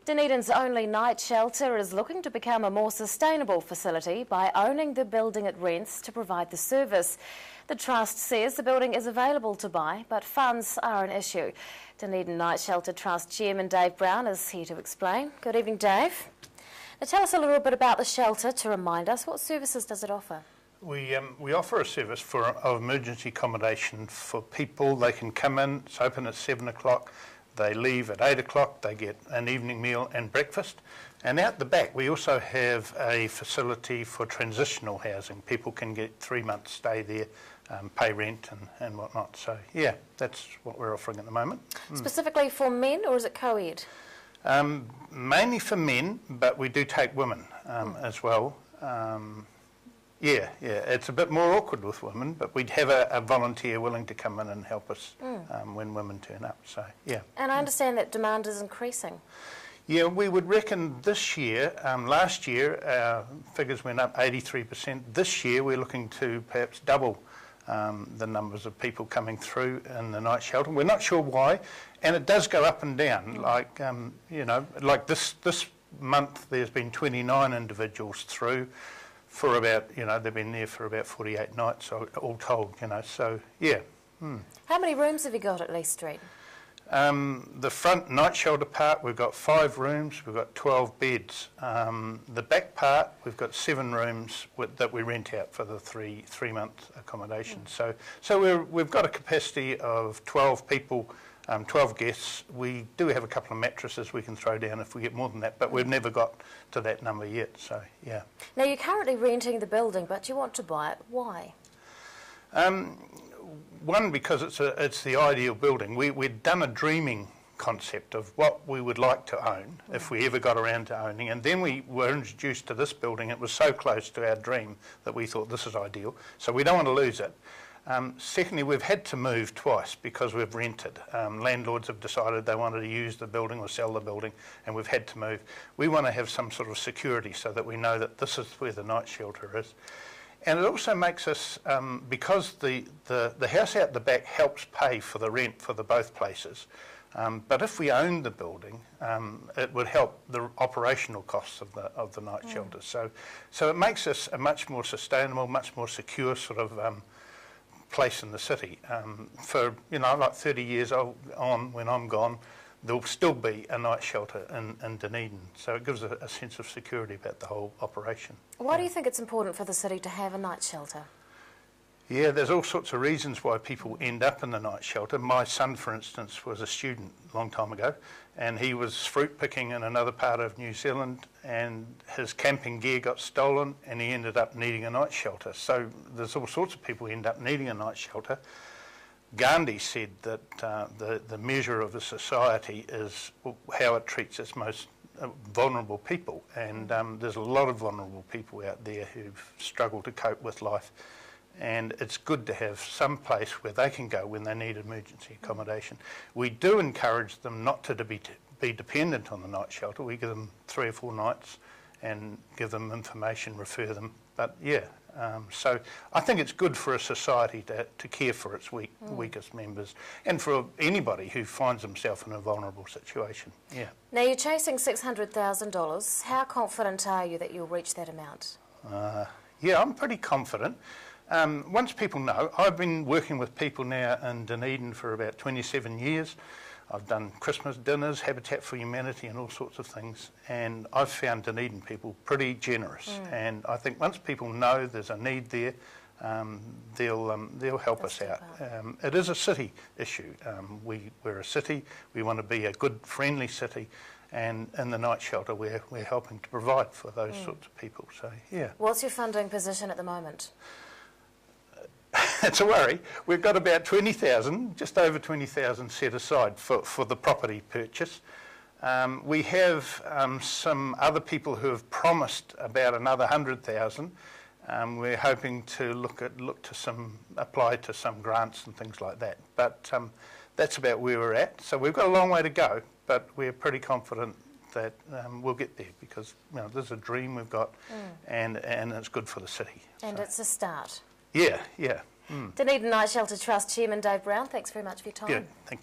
Dunedin's only night shelter is looking to become a more sustainable facility by owning the building it rents to provide the service. The Trust says the building is available to buy, but funds are an issue. Dunedin Night Shelter Trust Chairman Dave Brown is here to explain. Good evening, Dave. Now tell us a little bit about the shelter to remind us. What services does it offer? We offer a service of emergency accommodation for people. They can come in, it's open at 7 o'clock, they leave at 8 o'clock, they get an evening meal and breakfast. And out the back we also have a facility for transitional housing. People can get 3 months stay there, pay rent and whatnot. So yeah, that's what we're offering at the moment. Specifically for men, or is it co-ed? Mainly for men, but we do take women as well. Yeah, it's a bit more awkward with women, but we'd have a volunteer willing to come in and help us when women turn up, so yeah. And I understand that demand is increasing. Yeah, we would reckon this year, last year our figures went up 83%. This year we're looking to perhaps double the numbers of people coming through in the night shelter. We're not sure why, and it does go up and down. Like, you know, like this month there's been 29 individuals through. For about, you know, they've been there for about 48 nights, all told, you know, so, yeah. How many rooms have you got at Lee Street? The front night shelter part, we've got 5 rooms, we've got 12 beds. The back part, we've got 7 rooms that we rent out for the three-month accommodation. So we've got a capacity of 12 people, 12 guests. We do have a couple of mattresses we can throw down if we get more than that, but we've never got to that number yet, so yeah. Now you're currently renting the building, but you want to buy it. Why? One, because it's the ideal building. We'd done a dreaming concept of what we would like to own if we ever got around to owning, and then we were introduced to this building. It was so close to our dream that we thought this is ideal, so we don't want to lose it. Secondly, we've had to move twice because we've rented. Landlords have decided they wanted to use the building or sell the building, and we've had to move. We want to have some sort of security so that we know that this is where the night shelter is. And it also makes us, because the house out the back helps pay for the rent for the both places, but if we owned the building, it would help the operational costs of the night shelter. So it makes us a much more sustainable, much more secure sort of place in the city. For, you know, like 30 years on, when I'm gone, there'll still be a night shelter in Dunedin. So it gives a sense of security about the whole operation. Why do you think it's important for the city to have a night shelter? Yeah, there's all sorts of reasons why people end up in the night shelter. My son, for instance, was a student a long time ago, and he was fruit picking in another part of New Zealand, and his camping gear got stolen, and he ended up needing a night shelter. So there's all sorts of people who end up needing a night shelter. Gandhi said that the measure of a society is how it treats its most vulnerable people, and there's a lot of vulnerable people out there who've struggled to cope with life. And it's good to have some place where they can go when they need emergency accommodation. We do encourage them not to be dependent on the night shelter. We give them 3 or 4 nights and give them information, refer them. But yeah, so I think it's good for a society to care for its weakest members, and for anybody who finds himself in a vulnerable situation. Yeah. Now you're chasing $600,000. How confident are you that you'll reach that amount? Yeah, I'm pretty confident. Once people know, I've been working with people now in Dunedin for about 27 years. I've done Christmas dinners, Habitat for Humanity and all sorts of things, and I've found Dunedin people pretty generous. And I think once people know there's a need there, they'll help us out. It is a city issue. We're a city, we want to be a good, friendly city, and in the night shelter we're helping to provide for those sorts of people, so yeah. What's your funding position at the moment? It's a worry. We've got about 20,000, just over 20,000 set aside for the property purchase. We have some other people who have promised about another 100,000. We're hoping to apply to some grants and things like that. But that's about where we're at. So we've got a long way to go, but we're pretty confident that we'll get there, because, you know, there's a dream we've got, and it's good for the city. And it's a start. Yeah. Dunedin Night Shelter Trust Chairman Dave Brown, thanks very much for your time. Good, thank you.